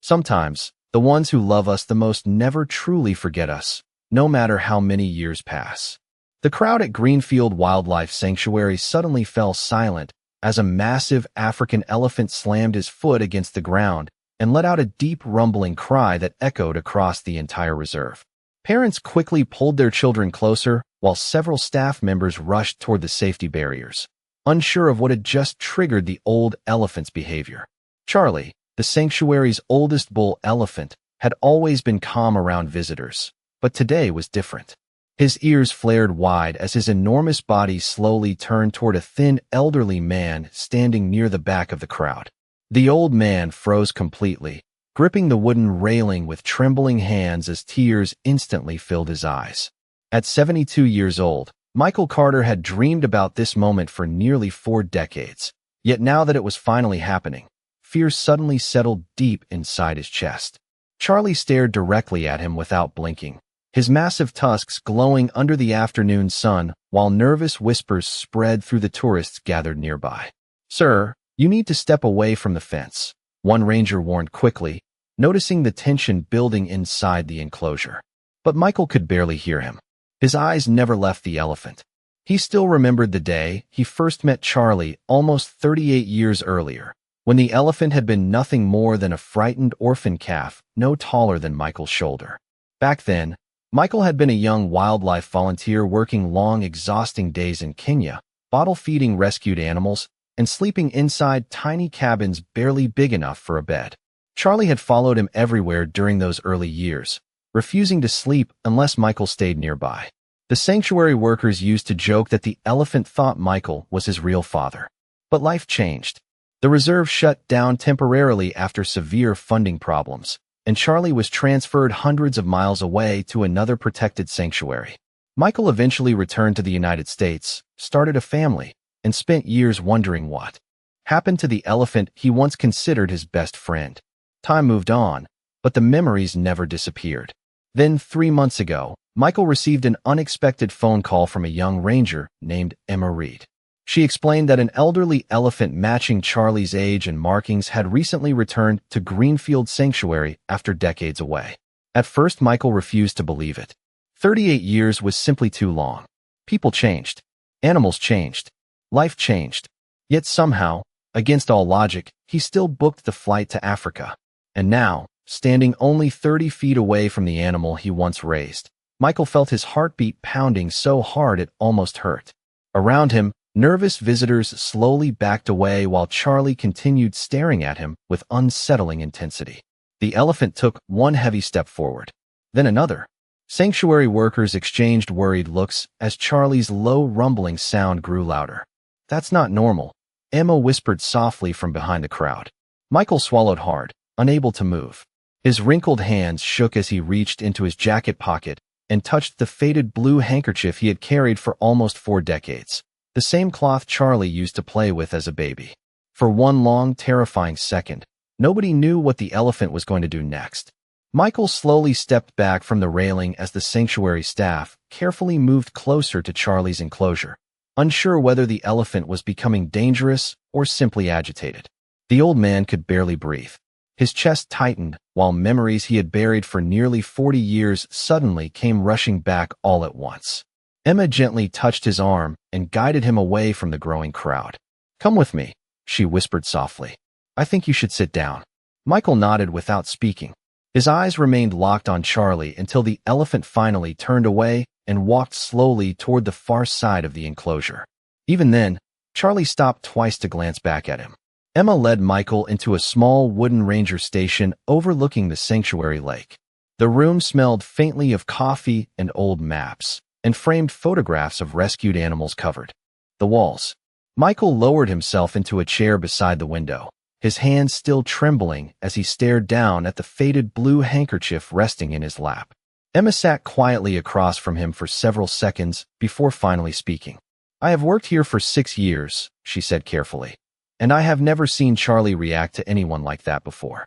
Sometimes, the ones who love us the most never truly forget us, no matter how many years pass. The crowd at Greenfield Wildlife Sanctuary suddenly fell silent as a massive African elephant slammed his foot against the ground and let out a deep rumbling cry that echoed across the entire reserve. Parents quickly pulled their children closer, while several staff members rushed toward the safety barriers, unsure of what had just triggered the old elephant's behavior. Charlie, the sanctuary's oldest bull elephant, had always been calm around visitors, but today was different. His ears flared wide as his enormous body slowly turned toward a thin, elderly man standing near the back of the crowd. The old man froze completely, gripping the wooden railing with trembling hands as tears instantly filled his eyes. At 72 years old, Michael Carter had dreamed about this moment for nearly 4 decades. Yet now that it was finally happening, fear suddenly settled deep inside his chest. Charlie stared directly at him without blinking, his massive tusks glowing under the afternoon sun, while nervous whispers spread through the tourists gathered nearby. "Sir, you need to step away from the fence," one ranger warned quickly, noticing the tension building inside the enclosure. But Michael could barely hear him. His eyes never left the elephant. He still remembered the day he first met Charlie almost 38 years earlier, when the elephant had been nothing more than a frightened orphan calf no taller than Michael's shoulder. Back then, Michael had been a young wildlife volunteer working long, exhausting days in Kenya, bottle-feeding rescued animals, and sleeping inside tiny cabins barely big enough for a bed. Charlie had followed him everywhere during those early years, refusing to sleep unless Michael stayed nearby. The sanctuary workers used to joke that the elephant thought Michael was his real father. But life changed. The reserve shut down temporarily after severe funding problems, and Charlie was transferred hundreds of miles away to another protected sanctuary. Michael eventually returned to the United States, started a family, and spent years wondering what happened to the elephant he once considered his best friend. Time moved on, but the memories never disappeared. Then, 3 months ago, Michael received an unexpected phone call from a young ranger named Emma Reed. She explained that an elderly elephant matching Charlie's age and markings had recently returned to Greenfield Sanctuary after decades away. At first, Michael refused to believe it. 38 years was simply too long. People changed. Animals changed. Life changed. Yet somehow, against all logic, he still booked the flight to Africa. And now, standing only 30 feet away from the animal he once raised, Michael felt his heartbeat pounding so hard it almost hurt. Around him, nervous visitors slowly backed away while Charlie continued staring at him with unsettling intensity. The elephant took one heavy step forward, then another. Sanctuary workers exchanged worried looks as Charlie's low rumbling sound grew louder. "That's not normal," Emma whispered softly from behind the crowd. Michael swallowed hard, unable to move. His wrinkled hands shook as he reached into his jacket pocket and touched the faded blue handkerchief he had carried for almost 4 decades. The same cloth Charlie used to play with as a baby. For one long, terrifying second, nobody knew what the elephant was going to do next. Michael slowly stepped back from the railing as the sanctuary staff carefully moved closer to Charlie's enclosure, unsure whether the elephant was becoming dangerous or simply agitated. The old man could barely breathe. His chest tightened, while memories he had buried for nearly 40 years suddenly came rushing back all at once. Emma gently touched his arm and guided him away from the growing crowd. "Come with me," she whispered softly. "I think you should sit down." Michael nodded without speaking. His eyes remained locked on Charlie until the elephant finally turned away and walked slowly toward the far side of the enclosure. Even then, Charlie stopped twice to glance back at him. Emma led Michael into a small wooden ranger station overlooking the sanctuary lake. The room smelled faintly of coffee and old maps, and framed photographs of rescued animals covered the walls. Michael lowered himself into a chair beside the window, his hands still trembling as he stared down at the faded blue handkerchief resting in his lap. Emma sat quietly across from him for several seconds before finally speaking. "I have worked here for 6 years," she said carefully, "and I have never seen Charlie react to anyone like that before."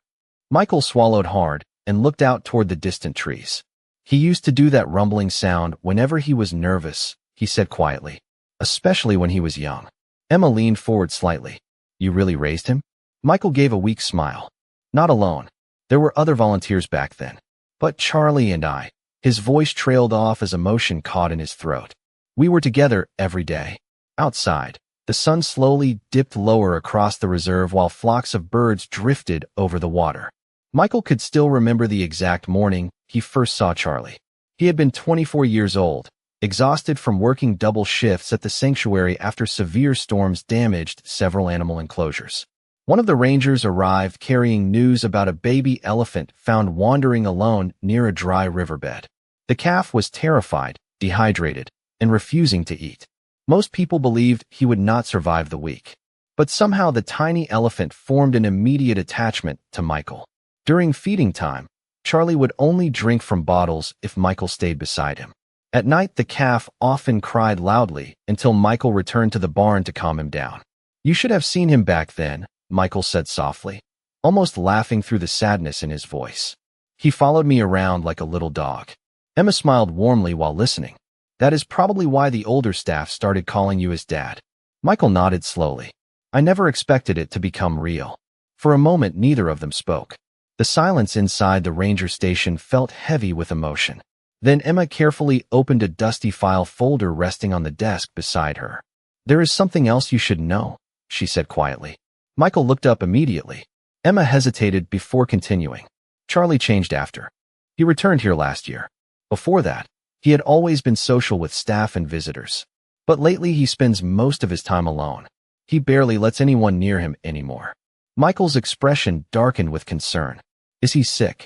Michael swallowed hard and looked out toward the distant trees. "He used to do that rumbling sound whenever he was nervous," he said quietly, "especially when he was young." Emma leaned forward slightly. "You really raised him?" Michael gave a weak smile. "Not alone. There were other volunteers back then. But Charlie and I. His voice trailed off as emotion caught in his throat. We were together every day. Outside, the sun slowly dipped lower across the reserve while flocks of birds drifted over the water. Michael could still remember the exact morning he first saw Charlie. He had been 24 years old, exhausted from working double shifts at the sanctuary after severe storms damaged several animal enclosures. One of the rangers arrived carrying news about a baby elephant found wandering alone near a dry riverbed. The calf was terrified, dehydrated, and refusing to eat. Most people believed he would not survive the week. But somehow the tiny elephant formed an immediate attachment to Michael. During feeding time, Charlie would only drink from bottles if Michael stayed beside him. At night, the calf often cried loudly until Michael returned to the barn to calm him down. "You should have seen him back then," Michael said softly, almost laughing through the sadness in his voice. "He followed me around like a little dog." Emma smiled warmly while listening. "That is probably why the older staff started calling you his dad." Michael nodded slowly. "I never expected it to become real." For a moment, neither of them spoke. The silence inside the ranger station felt heavy with emotion. Then Emma carefully opened a dusty file folder resting on the desk beside her. "There is something else you should know," she said quietly. Michael looked up immediately. Emma hesitated before continuing. "Charlie changed after. He returned here last year. Before that, he had always been social with staff and visitors. But lately he spends most of his time alone. He barely lets anyone near him anymore." Michael's expression darkened with concern. "Is he sick?"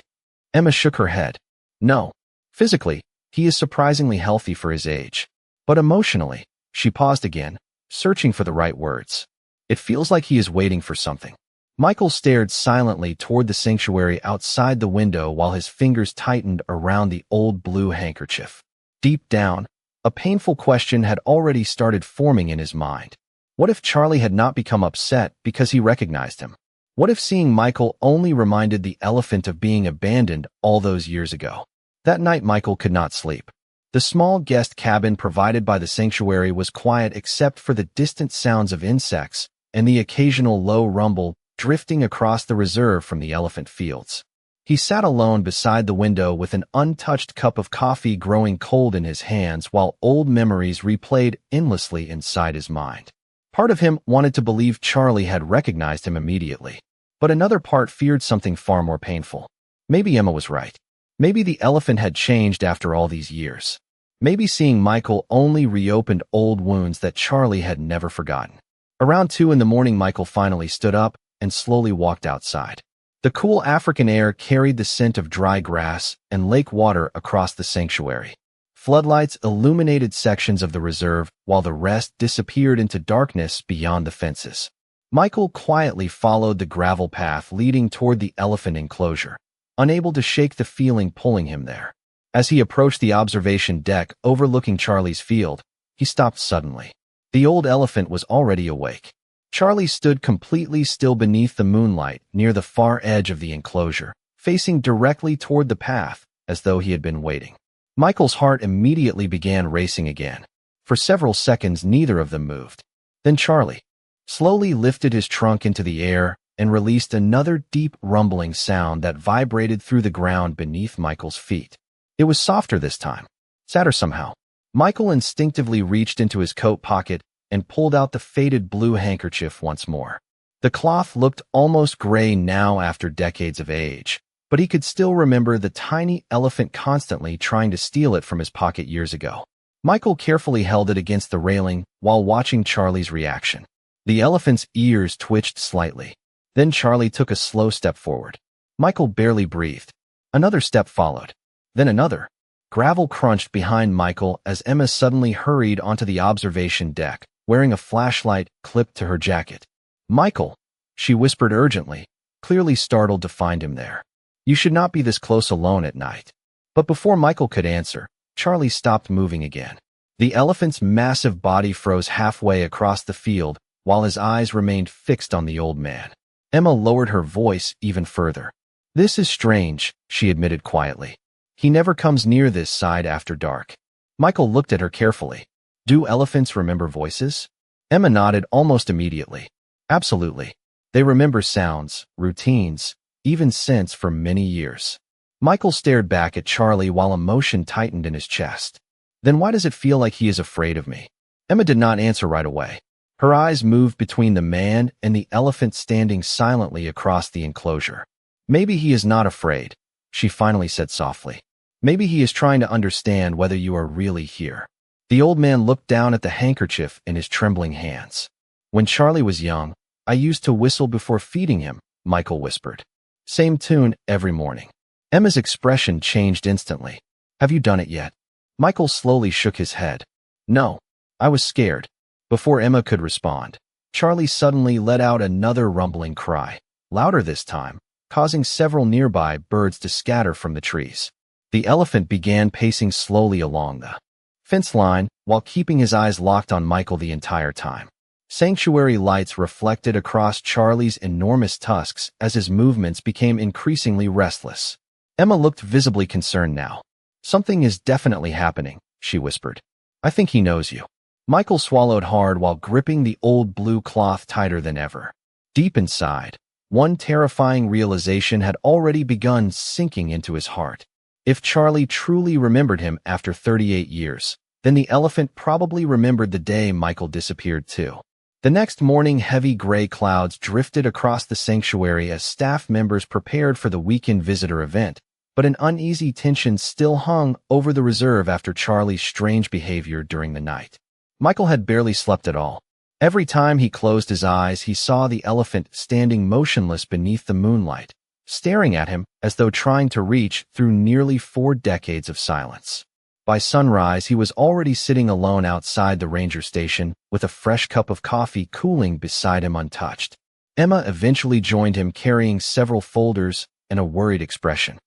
Emma shook her head. "No. Physically, he is surprisingly healthy for his age. But emotionally," she paused again, searching for the right words. "It feels like he is waiting for something." Michael stared silently toward the sanctuary outside the window while his fingers tightened around the old blue handkerchief. Deep down, a painful question had already started forming in his mind. What if Charlie had not become upset because he recognized him? What if seeing Michael only reminded the elephant of being abandoned all those years ago? That night, Michael could not sleep. The small guest cabin provided by the sanctuary was quiet except for the distant sounds of insects and the occasional low rumble drifting across the reserve from the elephant fields. He sat alone beside the window with an untouched cup of coffee growing cold in his hands while old memories replayed endlessly inside his mind. Part of him wanted to believe Charlie had recognized him immediately, but another part feared something far more painful. Maybe Emma was right. Maybe the elephant had changed after all these years. Maybe seeing Michael only reopened old wounds that Charlie had never forgotten. Around 2 in the morning, Michael finally stood up and slowly walked outside. The cool African air carried the scent of dry grass and lake water across the sanctuary. Floodlights illuminated sections of the reserve while the rest disappeared into darkness beyond the fences. Michael quietly followed the gravel path leading toward the elephant enclosure, unable to shake the feeling pulling him there. As he approached the observation deck overlooking Charlie's field, he stopped suddenly. The old elephant was already awake. Charlie stood completely still beneath the moonlight near the far edge of the enclosure, facing directly toward the path as though he had been waiting. Michael's heart immediately began racing again. For several seconds, neither of them moved. Then Charlie slowly lifted his trunk into the air and released another deep rumbling sound that vibrated through the ground beneath Michael's feet. It was softer this time, sadder somehow. Michael instinctively reached into his coat pocket and pulled out the faded blue handkerchief once more. The cloth looked almost gray now after decades of age, but he could still remember the tiny elephant constantly trying to steal it from his pocket years ago. Michael carefully held it against the railing while watching Charlie's reaction. The elephant's ears twitched slightly. Then Charlie took a slow step forward. Michael barely breathed. Another step followed. Then another. Gravel crunched behind Michael as Emma suddenly hurried onto the observation deck, wearing a flashlight clipped to her jacket. "Michael," she whispered urgently, clearly startled to find him there. "You should not be this close alone at night." But before Michael could answer, Charlie stopped moving again. The elephant's massive body froze halfway across the field while his eyes remained fixed on the old man. Emma lowered her voice even further. "This is strange," she admitted quietly. "He never comes near this side after dark." Michael looked at her carefully. "Do elephants remember voices?" Emma nodded almost immediately. "Absolutely. They remember sounds, routines, even since for many years. Michael stared back at Charlie while emotion tightened in his chest. Then why does it feel like he is afraid of me? Emma did not answer right away. Her eyes moved between the man and the elephant standing silently across the enclosure. Maybe he is not afraid, she finally said softly. Maybe he is trying to understand whether you are really here. The old man looked down at the handkerchief in his trembling hands. When Charlie was young, I used to whistle before feeding him, Michael whispered. Same tune every morning. Emma's expression changed instantly. Have you done it yet? Michael slowly shook his head. No. I was scared. Before Emma could respond, Charlie suddenly let out another rumbling cry, louder this time, causing several nearby birds to scatter from the trees. The elephant began pacing slowly along the fence line while keeping his eyes locked on Michael the entire time. Sanctuary lights reflected across Charlie's enormous tusks as his movements became increasingly restless. Emma looked visibly concerned now. Something is definitely happening, she whispered. I think he knows you. Michael swallowed hard while gripping the old blue cloth tighter than ever. Deep inside, one terrifying realization had already begun sinking into his heart. If Charlie truly remembered him after 38 years, then the elephant probably remembered the day Michael disappeared too. The next morning, heavy gray clouds drifted across the sanctuary as staff members prepared for the weekend visitor event, but an uneasy tension still hung over the reserve after Charlie's strange behavior during the night. Michael had barely slept at all. Every time he closed his eyes, he saw the elephant standing motionless beneath the moonlight, staring at him as though trying to reach through nearly 4 decades of silence. By sunrise, he was already sitting alone outside the ranger station with a fresh cup of coffee cooling beside him untouched. Emma eventually joined him carrying several folders and a worried expression.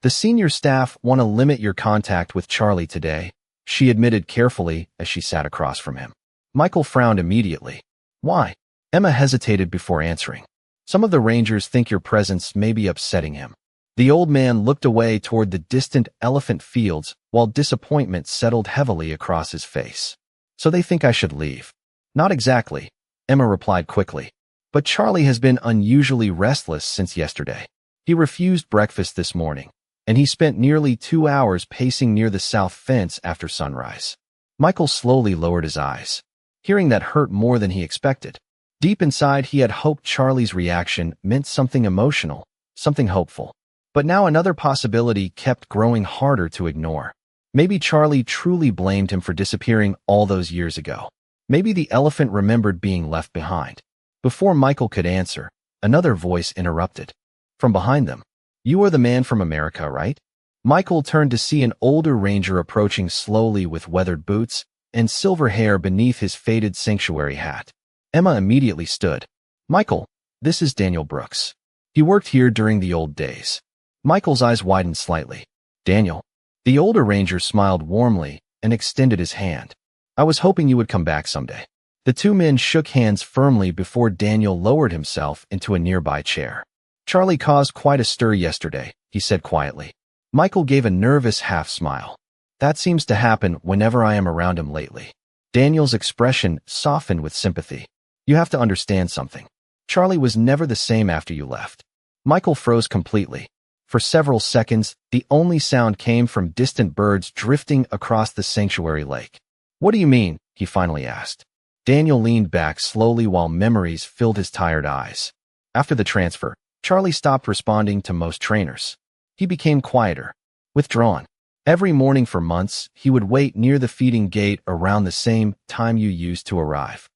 The senior staff want to limit your contact with Charlie today, she admitted carefully as she sat across from him. Michael frowned immediately. Why? Emma hesitated before answering. Some of the rangers think your presence may be upsetting him. The old man looked away toward the distant elephant fields while disappointment settled heavily across his face. So they think I should leave. Not exactly, Emma replied quickly. But Charlie has been unusually restless since yesterday. He refused breakfast this morning, and he spent nearly 2 hours pacing near the south fence after sunrise. Michael slowly lowered his eyes. Hearing that hurt more than he expected. Deep inside, he had hoped Charlie's reaction meant something emotional, something hopeful. But now another possibility kept growing harder to ignore. Maybe Charlie truly blamed him for disappearing all those years ago. Maybe the elephant remembered being left behind. Before Michael could answer, another voice interrupted. From behind them. You are the man from America, right? Michael turned to see an older ranger approaching slowly with weathered boots and silver hair beneath his faded sanctuary hat. Emma immediately stood. Michael, this is Daniel Brooks. He worked here during the old days. Michael's eyes widened slightly. Daniel. The older ranger smiled warmly and extended his hand. I was hoping you would come back someday. The two men shook hands firmly before Daniel lowered himself into a nearby chair. Charlie caused quite a stir yesterday, he said quietly. Michael gave a nervous half-smile. That seems to happen whenever I am around him lately. Daniel's expression softened with sympathy. You have to understand something. Charlie was never the same after you left. Michael froze completely. For several seconds, the only sound came from distant birds drifting across the sanctuary lake. What do you mean? He finally asked. Daniel leaned back slowly while memories filled his tired eyes. After the transfer, Charlie stopped responding to most trainers. He became quieter, withdrawn. Every morning for months, he would wait near the feeding gate around the same time you used to arrive.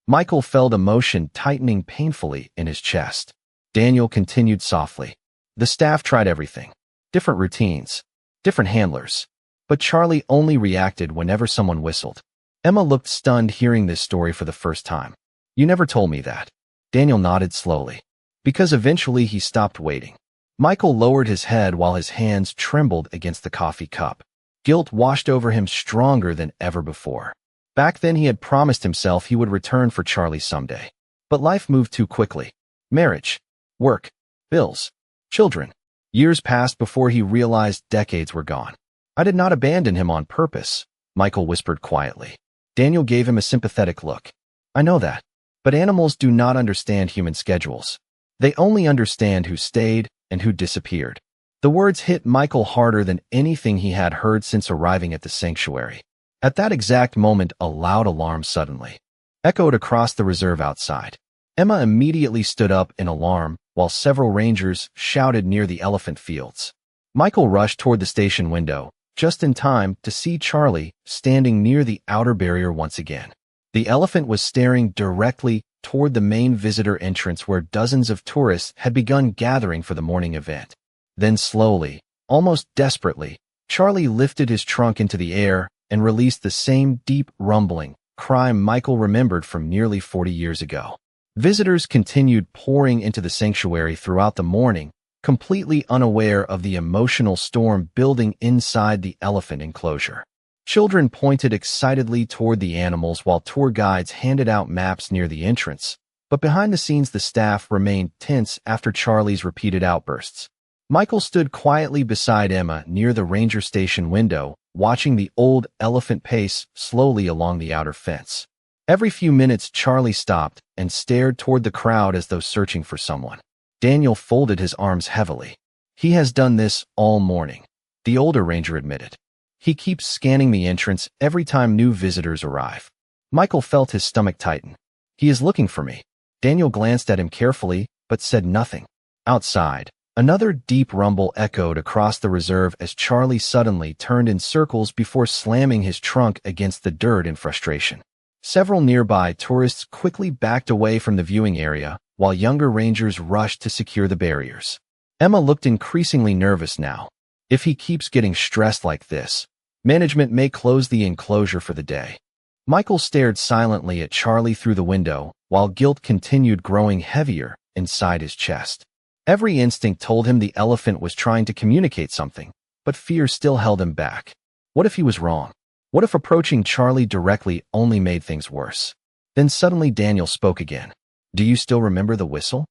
Michael felt emotion tightening painfully in his chest. Daniel continued softly. The staff tried everything. Different routines, different handlers. But Charlie only reacted whenever someone whistled. Emma looked stunned hearing this story for the first time. You never told me that. Daniel nodded slowly. Because eventually he stopped waiting. Michael lowered his head while his hands trembled against the coffee cup. Guilt washed over him stronger than ever before. Back then he had promised himself he would return for Charlie someday. But life moved too quickly. Marriage, work, bills, children. Years passed before he realized decades were gone. I did not abandon him on purpose, Michael whispered quietly. Daniel gave him a sympathetic look. I know that. But animals do not understand human schedules. They only understand who stayed and who disappeared. The words hit Michael harder than anything he had heard since arriving at the sanctuary. At that exact moment, a loud alarm suddenly echoed across the reserve outside. Emma immediately stood up in alarm, while several rangers shouted near the elephant fields. Michael rushed toward the station window, just in time to see Charlie standing near the outer barrier once again. The elephant was staring directly toward the main visitor entrance where dozens of tourists had begun gathering for the morning event. Then slowly, almost desperately, Charlie lifted his trunk into the air and released the same deep rumbling cry Michael remembered from nearly 40 years ago. Visitors continued pouring into the sanctuary throughout the morning, completely unaware of the emotional storm building inside the elephant enclosure. Children pointed excitedly toward the animals while tour guides handed out maps near the entrance, but behind the scenes the staff remained tense after Charlie's repeated outbursts. Michael stood quietly beside Emma near the ranger station window, watching the old elephant pace slowly along the outer fence. Every few minutes Charlie stopped and stared toward the crowd as though searching for someone. Daniel folded his arms heavily. "He has done this all morning," the older ranger admitted. "He keeps scanning the entrance every time new visitors arrive." Michael felt his stomach tighten. "He is looking for me." Daniel glanced at him carefully, but said nothing. Outside, another deep rumble echoed across the reserve as Charlie suddenly turned in circles before slamming his trunk against the dirt in frustration. Several nearby tourists quickly backed away from the viewing area, while younger rangers rushed to secure the barriers. Emma looked increasingly nervous now. If he keeps getting stressed like this, management may close the enclosure for the day. Michael stared silently at Charlie through the window, while guilt continued growing heavier inside his chest. Every instinct told him the elephant was trying to communicate something, but fear still held him back. What if he was wrong? What if approaching Charlie directly only made things worse? Then suddenly Daniel spoke again. "Do you still remember the whistle?"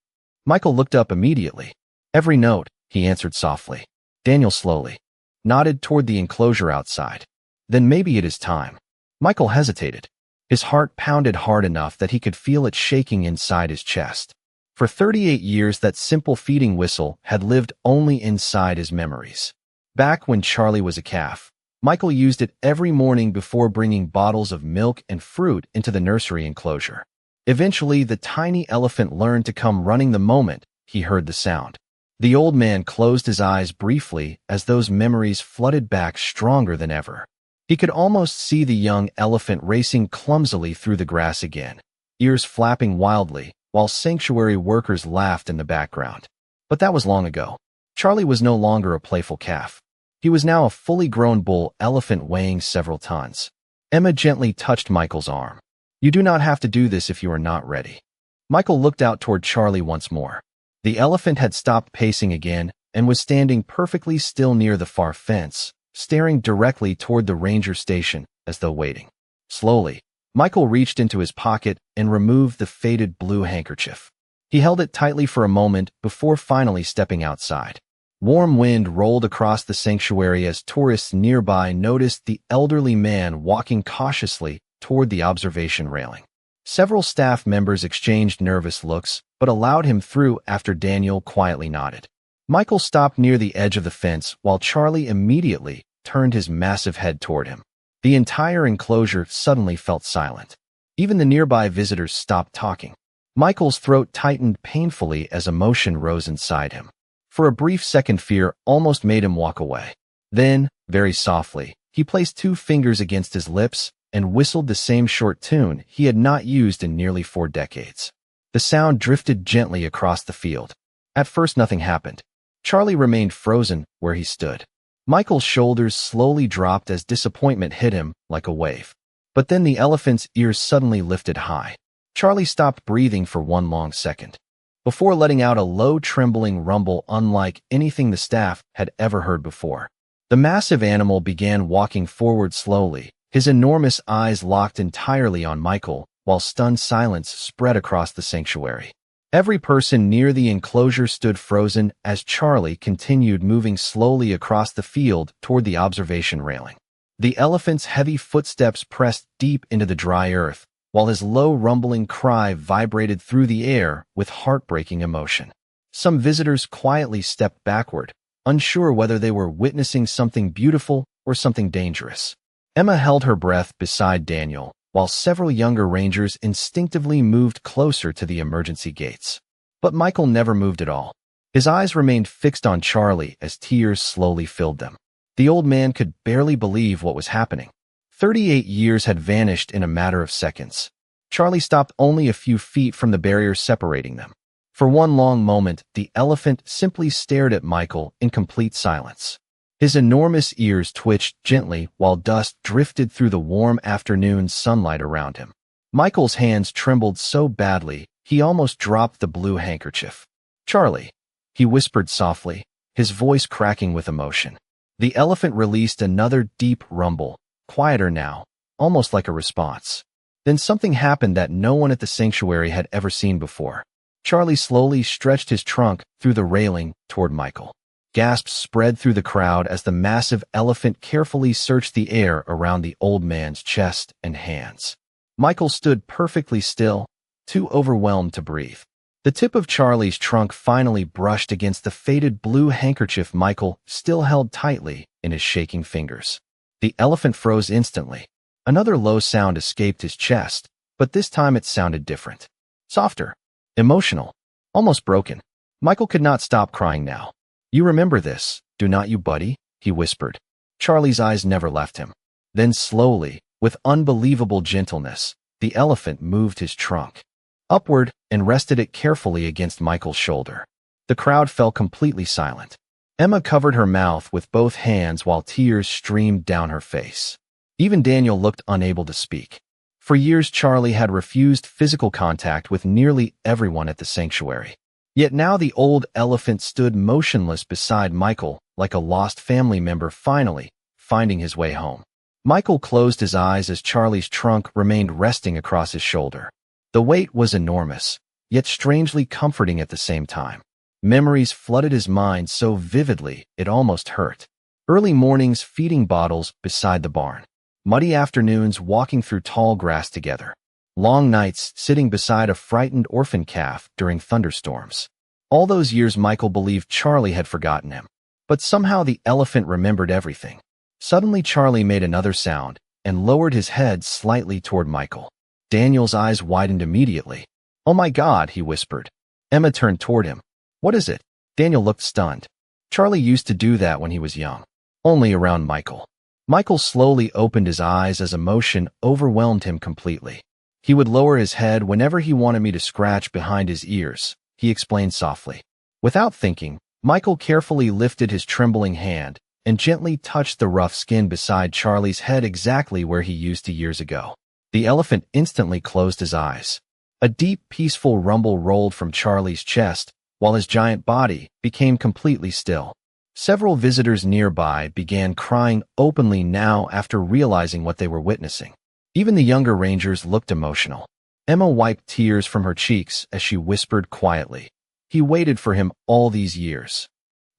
Michael looked up immediately. "Every note," he answered softly. Daniel slowly nodded toward the enclosure outside. "Then maybe it is time." Michael hesitated. His heart pounded hard enough that he could feel it shaking inside his chest. For 38 years, that simple feeding whistle had lived only inside his memories. Back when Charlie was a calf, Michael used it every morning before bringing bottles of milk and fruit into the nursery enclosure. Eventually, the tiny elephant learned to come running the moment he heard the sound. The old man closed his eyes briefly as those memories flooded back stronger than ever. He could almost see the young elephant racing clumsily through the grass again, ears flapping wildly, while sanctuary workers laughed in the background. But that was long ago. Charlie was no longer a playful calf. He was now a fully grown bull elephant weighing several tons. Emma gently touched Michael's arm. "You do not have to do this if you are not ready." Michael looked out toward Charlie once more. The elephant had stopped pacing again and was standing perfectly still near the far fence, staring directly toward the ranger station as though waiting. Slowly, Michael reached into his pocket and removed the faded blue handkerchief. He held it tightly for a moment before finally stepping outside. Warm wind rolled across the sanctuary as tourists nearby noticed the elderly man walking cautiously toward the observation railing. Several staff members exchanged nervous looks, but allowed him through after Daniel quietly nodded. Michael stopped near the edge of the fence while Charlie immediately turned his massive head toward him. The entire enclosure suddenly felt silent. Even the nearby visitors stopped talking. Michael's throat tightened painfully as emotion rose inside him. For a brief second, fear almost made him walk away. Then, very softly, he placed 2 fingers against his lips and whistled the same short tune he had not used in nearly 4 decades. The sound drifted gently across the field. At first nothing happened. Charlie remained frozen where he stood. Michael's shoulders slowly dropped as disappointment hit him like a wave. But then the elephant's ears suddenly lifted high. Charlie stopped breathing for one long second, before letting out a low trembling rumble unlike anything the staff had ever heard before. The massive animal began walking forward slowly, his enormous eyes locked entirely on Michael, while stunned silence spread across the sanctuary. Every person near the enclosure stood frozen as Charlie continued moving slowly across the field toward the observation railing. The elephant's heavy footsteps pressed deep into the dry earth, while his low rumbling cry vibrated through the air with heartbreaking emotion. Some visitors quietly stepped backward, unsure whether they were witnessing something beautiful or something dangerous. Emma held her breath beside Daniel, while several younger rangers instinctively moved closer to the emergency gates. But Michael never moved at all. His eyes remained fixed on Charlie as tears slowly filled them. The old man could barely believe what was happening. 38 years had vanished in a matter of seconds. Charlie stopped only a few feet from the barrier separating them. For one long moment, the elephant simply stared at Michael in complete silence. His enormous ears twitched gently while dust drifted through the warm afternoon sunlight around him. Michael's hands trembled so badly, he almost dropped the blue handkerchief. "Charlie," he whispered softly, his voice cracking with emotion. The elephant released another deep rumble, quieter now, almost like a response. Then something happened that no one at the sanctuary had ever seen before. Charlie slowly stretched his trunk through the railing toward Michael. Gasps spread through the crowd as the massive elephant carefully searched the air around the old man's chest and hands. Michael stood perfectly still, too overwhelmed to breathe. The tip of Charlie's trunk finally brushed against the faded blue handkerchief Michael still held tightly in his shaking fingers. The elephant froze instantly. Another low sound escaped his chest, but this time it sounded different. Softer, emotional, almost broken. Michael could not stop crying now. "You remember this, do not you, buddy?" he whispered. Charlie's eyes never left him. Then slowly, with unbelievable gentleness, the elephant moved his trunk upward and rested it carefully against Michael's shoulder. The crowd fell completely silent. Emma covered her mouth with both hands while tears streamed down her face. Even Daniel looked unable to speak. For years, Charlie had refused physical contact with nearly everyone at the sanctuary. Yet now the old elephant stood motionless beside Michael, like a lost family member finally finding his way home. Michael closed his eyes as Charlie's trunk remained resting across his shoulder. The weight was enormous, yet strangely comforting at the same time. Memories flooded his mind so vividly it almost hurt. Early mornings feeding bottles beside the barn. Muddy afternoons walking through tall grass together. Long nights sitting beside a frightened orphan calf during thunderstorms. All those years Michael believed Charlie had forgotten him. But somehow the elephant remembered everything. Suddenly Charlie made another sound and lowered his head slightly toward Michael. Daniel's eyes widened immediately. "Oh my God," he whispered. Emma turned toward him. "What is it?" Daniel looked stunned. Charlie used to do that when he was young. Only around Michael. Michael slowly opened his eyes as emotion overwhelmed him completely. "He would lower his head whenever he wanted me to scratch behind his ears," he explained softly. Without thinking, Michael carefully lifted his trembling hand and gently touched the rough skin beside Charlie's head exactly where he used to years ago. The elephant instantly closed his eyes. A deep, peaceful rumble rolled from Charlie's chest, while his giant body became completely still. Several visitors nearby began crying openly now after realizing what they were witnessing. Even the younger rangers looked emotional. Emma wiped tears from her cheeks as she whispered quietly, "He waited for him all these years."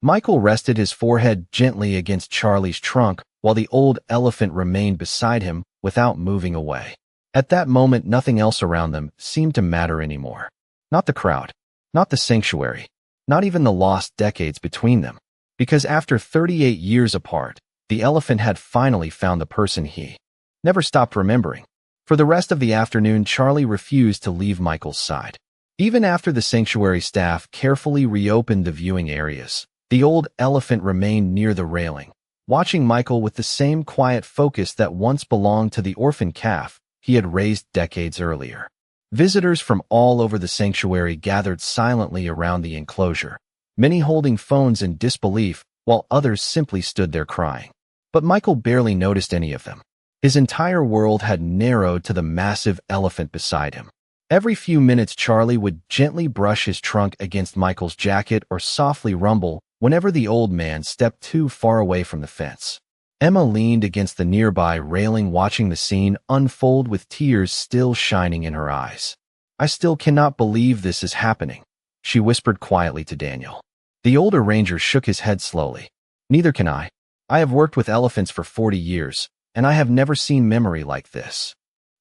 Michael rested his forehead gently against Charlie's trunk while the old elephant remained beside him without moving away. At that moment, nothing else around them seemed to matter anymore. Not the crowd, not the sanctuary, not even the lost decades between them. Because after 38 years apart, the elephant had finally found the person he never stopped remembering. For the rest of the afternoon, Charlie refused to leave Michael's side. Even after the sanctuary staff carefully reopened the viewing areas, the old elephant remained near the railing, watching Michael with the same quiet focus that once belonged to the orphan calf he had raised decades earlier. Visitors from all over the sanctuary gathered silently around the enclosure, many holding phones in disbelief while others simply stood there crying. But Michael barely noticed any of them. His entire world had narrowed to the massive elephant beside him. Every few minutes, Charlie would gently brush his trunk against Michael's jacket or softly rumble whenever the old man stepped too far away from the fence. Emma leaned against the nearby railing watching the scene unfold with tears still shining in her eyes. "I still cannot believe this is happening," she whispered quietly to Daniel. The older ranger shook his head slowly. "Neither can I. I have worked with elephants for 40 years, and I have never seen memory like this."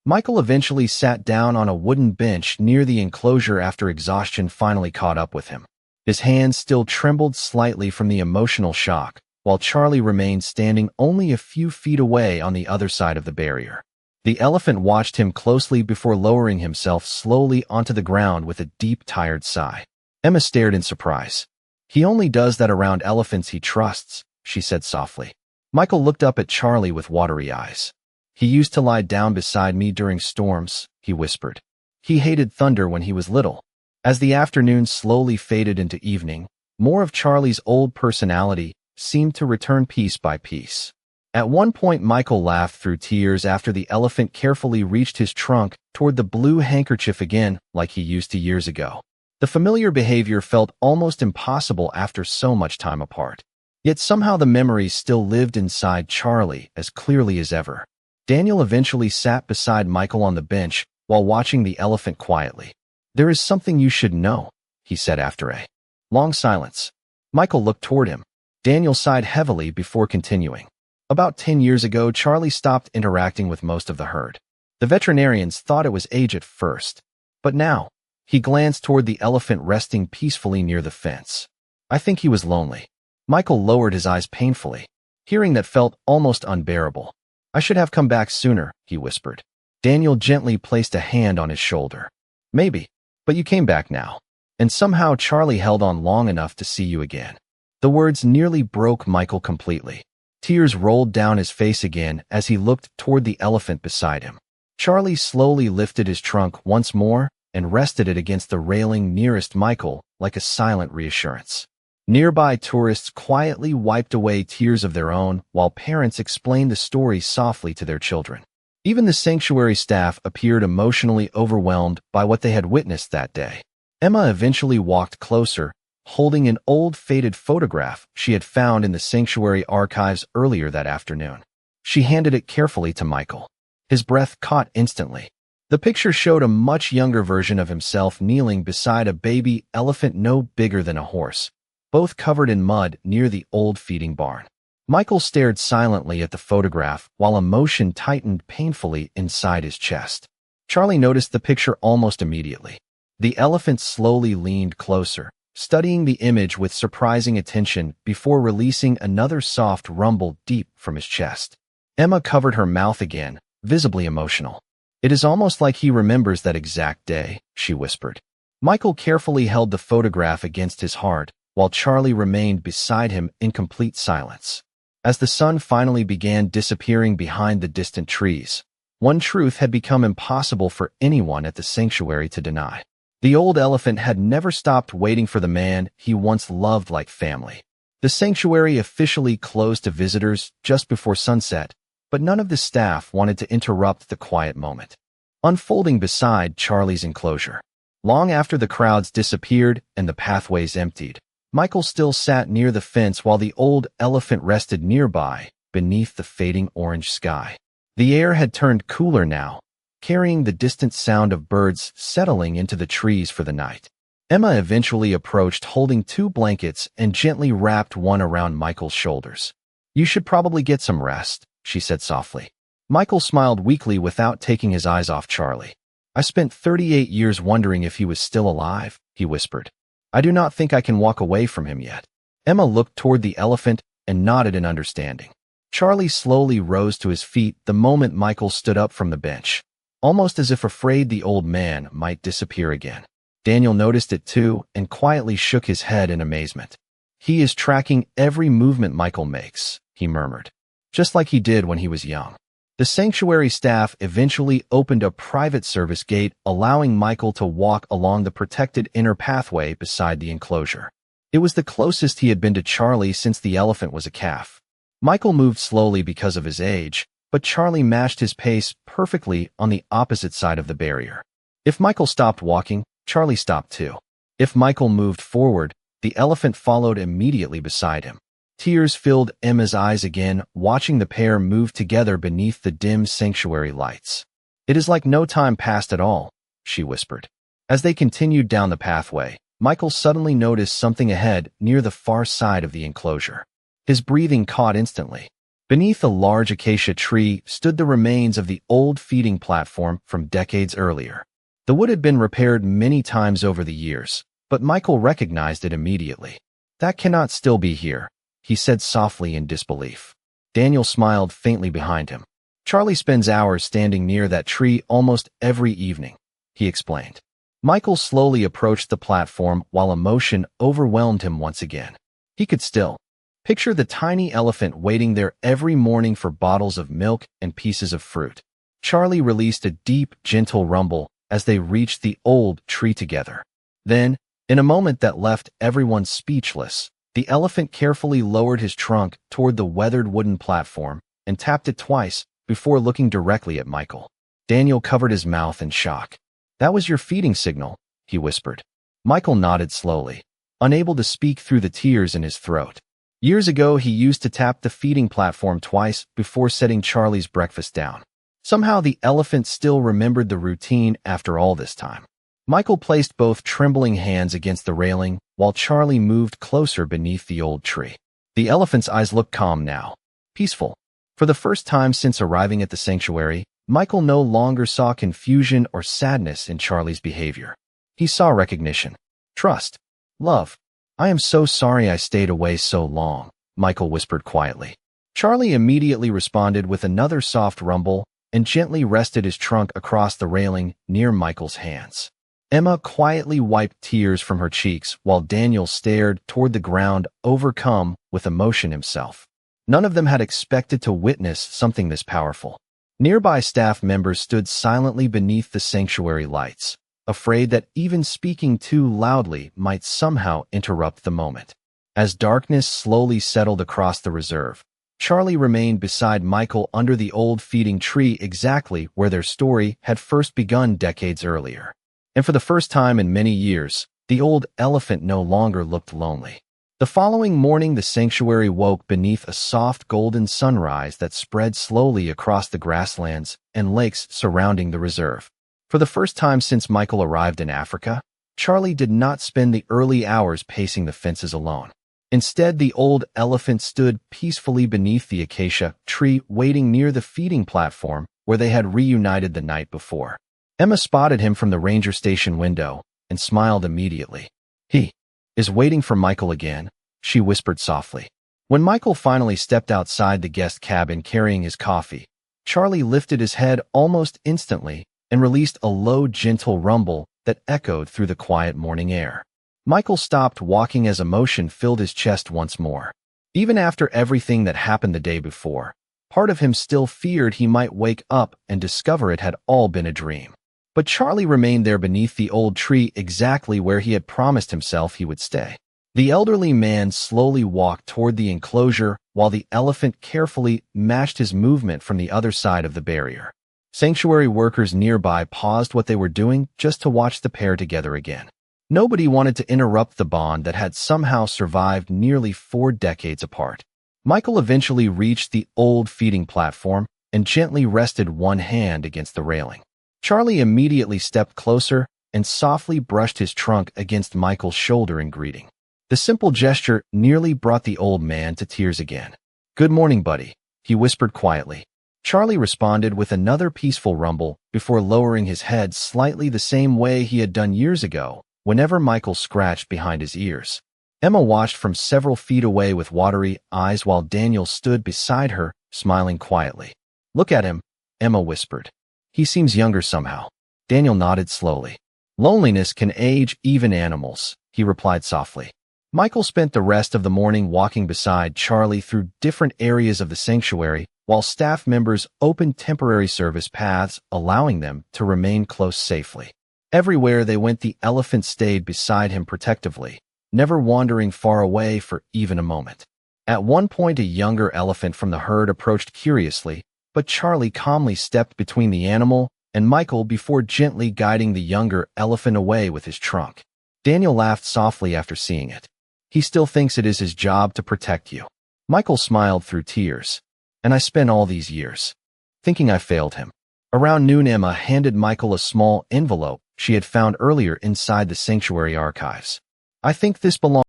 Michael eventually sat down on a wooden bench near the enclosure after exhaustion finally caught up with him. His hands still trembled slightly from the emotional shock, while Charlie remained standing only a few feet away on the other side of the barrier. The elephant watched him closely before lowering himself slowly onto the ground with a deep, tired sigh. Emma stared in surprise. "He only does that around elephants he trusts," she said softly. Michael looked up at Charlie with watery eyes. "He used to lie down beside me during storms," he whispered. "He hated thunder when he was little." As the afternoon slowly faded into evening, more of Charlie's old personality seemed to return piece by piece. At one point, Michael laughed through tears after the elephant carefully reached his trunk toward the blue handkerchief again, like he used to years ago. The familiar behavior felt almost impossible after so much time apart. Yet somehow the memories still lived inside Charlie as clearly as ever. Daniel eventually sat beside Michael on the bench while watching the elephant quietly. "There is something you should know," he said after a long silence. Michael looked toward him. Daniel sighed heavily before continuing. "About 10 years ago, Charlie stopped interacting with most of the herd. The veterinarians thought it was age at first, but now," he glanced toward the elephant resting peacefully near the fence, "I think he was lonely." Michael lowered his eyes painfully. Hearing that felt almost unbearable. "I should have come back sooner," he whispered. Daniel gently placed a hand on his shoulder. "Maybe, but you came back now. And somehow Charlie held on long enough to see you again." The words nearly broke Michael completely. Tears rolled down his face again as he looked toward the elephant beside him. Charlie slowly lifted his trunk once more and rested it against the railing nearest Michael like a silent reassurance. Nearby tourists quietly wiped away tears of their own while parents explained the story softly to their children. Even the sanctuary staff appeared emotionally overwhelmed by what they had witnessed that day. Emma eventually walked closer, holding an old faded photograph she had found in the sanctuary archives earlier that afternoon. She handed it carefully to Michael. His breath caught instantly. The picture showed a much younger version of himself kneeling beside a baby elephant no bigger than a horse, both covered in mud near the old feeding barn. Michael stared silently at the photograph while emotion tightened painfully inside his chest. Charlie noticed the picture almost immediately. The elephant slowly leaned closer, studying the image with surprising attention before releasing another soft rumble deep from his chest. Emma covered her mouth again, visibly emotional. "It is almost like he remembers that exact day," she whispered. Michael carefully held the photograph against his heart, while Charlie remained beside him in complete silence. As the sun finally began disappearing behind the distant trees, one truth had become impossible for anyone at the sanctuary to deny. The old elephant had never stopped waiting for the man he once loved like family. The sanctuary officially closed to visitors just before sunset, but none of the staff wanted to interrupt the quiet moment. Unfolding beside Charlie's enclosure. Long after the crowds disappeared and the pathways emptied, Michael still sat near the fence while the old elephant rested nearby, beneath the fading orange sky. The air had turned cooler now, carrying the distant sound of birds settling into the trees for the night. Emma eventually approached holding 2 blankets and gently wrapped one around Michael's shoulders. "You should probably get some rest," she said softly. Michael smiled weakly without taking his eyes off Charlie. "I spent 38 years wondering if he was still alive," he whispered. "I do not think I can walk away from him yet." Emma looked toward the elephant and nodded in understanding. Charlie slowly rose to his feet the moment Michael stood up from the bench, almost as if afraid the old man might disappear again. Daniel noticed it too and quietly shook his head in amazement. "He is tracking every movement Michael makes," he murmured, "just like he did when he was young." The sanctuary staff eventually opened a private service gate, allowing Michael to walk along the protected inner pathway beside the enclosure. It was the closest he had been to Charlie since the elephant was a calf. Michael moved slowly because of his age, but Charlie matched his pace perfectly on the opposite side of the barrier. If Michael stopped walking, Charlie stopped too. If Michael moved forward, the elephant followed immediately beside him. Tears filled Emma's eyes again, watching the pair move together beneath the dim sanctuary lights. "It is like no time passed at all," she whispered. As they continued down the pathway, Michael suddenly noticed something ahead near the far side of the enclosure. His breathing caught instantly. Beneath a large acacia tree stood the remains of the old feeding platform from decades earlier. The wood had been repaired many times over the years, but Michael recognized it immediately. "That cannot still be here," he said softly in disbelief. Daniel smiled faintly behind him. "Charlie spends hours standing near that tree almost every evening," he explained. Michael slowly approached the platform while emotion overwhelmed him once again. He could still picture the tiny elephant waiting there every morning for bottles of milk and pieces of fruit. Charlie released a deep, gentle rumble as they reached the old tree together. Then, in a moment that left everyone speechless, the elephant carefully lowered his trunk toward the weathered wooden platform and tapped it twice before looking directly at Michael. Daniel covered his mouth in shock. "That was your feeding signal," he whispered. Michael nodded slowly, unable to speak through the tears in his throat. Years ago, he used to tap the feeding platform twice before setting Charlie's breakfast down. Somehow, the elephant still remembered the routine after all this time. Michael placed both trembling hands against the railing while Charlie moved closer beneath the old tree. The elephant's eyes looked calm now, peaceful. For the first time since arriving at the sanctuary, Michael no longer saw confusion or sadness in Charlie's behavior. He saw recognition, trust, love. "I am so sorry I stayed away so long," Michael whispered quietly. Charlie immediately responded with another soft rumble and gently rested his trunk across the railing near Michael's hands. Emma quietly wiped tears from her cheeks while Daniel stared toward the ground, overcome with emotion himself. None of them had expected to witness something this powerful. Nearby staff members stood silently beneath the sanctuary lights, afraid that even speaking too loudly might somehow interrupt the moment. As darkness slowly settled across the reserve, Charlie remained beside Michael under the old feeding tree exactly where their story had first begun decades earlier. And for the first time in many years, the old elephant no longer looked lonely. The following morning, the sanctuary woke beneath a soft golden sunrise that spread slowly across the grasslands and lakes surrounding the reserve. For the first time since Michael arrived in Africa, Charlie did not spend the early hours pacing the fences alone. Instead, the old elephant stood peacefully beneath the acacia tree, waiting near the feeding platform where they had reunited the night before. Emma spotted him from the ranger station window and smiled immediately. "He is waiting for Michael again," she whispered softly. When Michael finally stepped outside the guest cabin carrying his coffee, Charlie lifted his head almost instantly and released a low, gentle rumble that echoed through the quiet morning air. Michael stopped walking as emotion filled his chest once more. Even after everything that happened the day before, part of him still feared he might wake up and discover it had all been a dream. But Charlie remained there beneath the old tree exactly where he had promised himself he would stay. The elderly man slowly walked toward the enclosure while the elephant carefully matched his movement from the other side of the barrier. Sanctuary workers nearby paused what they were doing just to watch the pair together again. Nobody wanted to interrupt the bond that had somehow survived nearly 4 decades apart. Michael eventually reached the old feeding platform and gently rested one hand against the railing. Charlie immediately stepped closer and softly brushed his trunk against Michael's shoulder in greeting. The simple gesture nearly brought the old man to tears again. "Good morning, buddy," he whispered quietly. Charlie responded with another peaceful rumble before lowering his head slightly the same way he had done years ago whenever Michael scratched behind his ears. Emma watched from several feet away with watery eyes while Daniel stood beside her, smiling quietly. "Look at him," Emma whispered. "He seems younger somehow." Daniel nodded slowly. "Loneliness can age even animals," he replied softly. Michael spent the rest of the morning walking beside Charlie through different areas of the sanctuary while staff members opened temporary service paths, allowing them to remain close safely. Everywhere they went, the elephant stayed beside him protectively, never wandering far away for even a moment. At one point, a younger elephant from the herd approached curiously, but Charlie calmly stepped between the animal and Michael before gently guiding the younger elephant away with his trunk. Daniel laughed softly after seeing it. "He still thinks it is his job to protect you." Michael smiled through tears. "And I spent all these years thinking I failed him." Around noon, Emma handed Michael a small envelope she had found earlier inside the sanctuary archives. "I think this belongs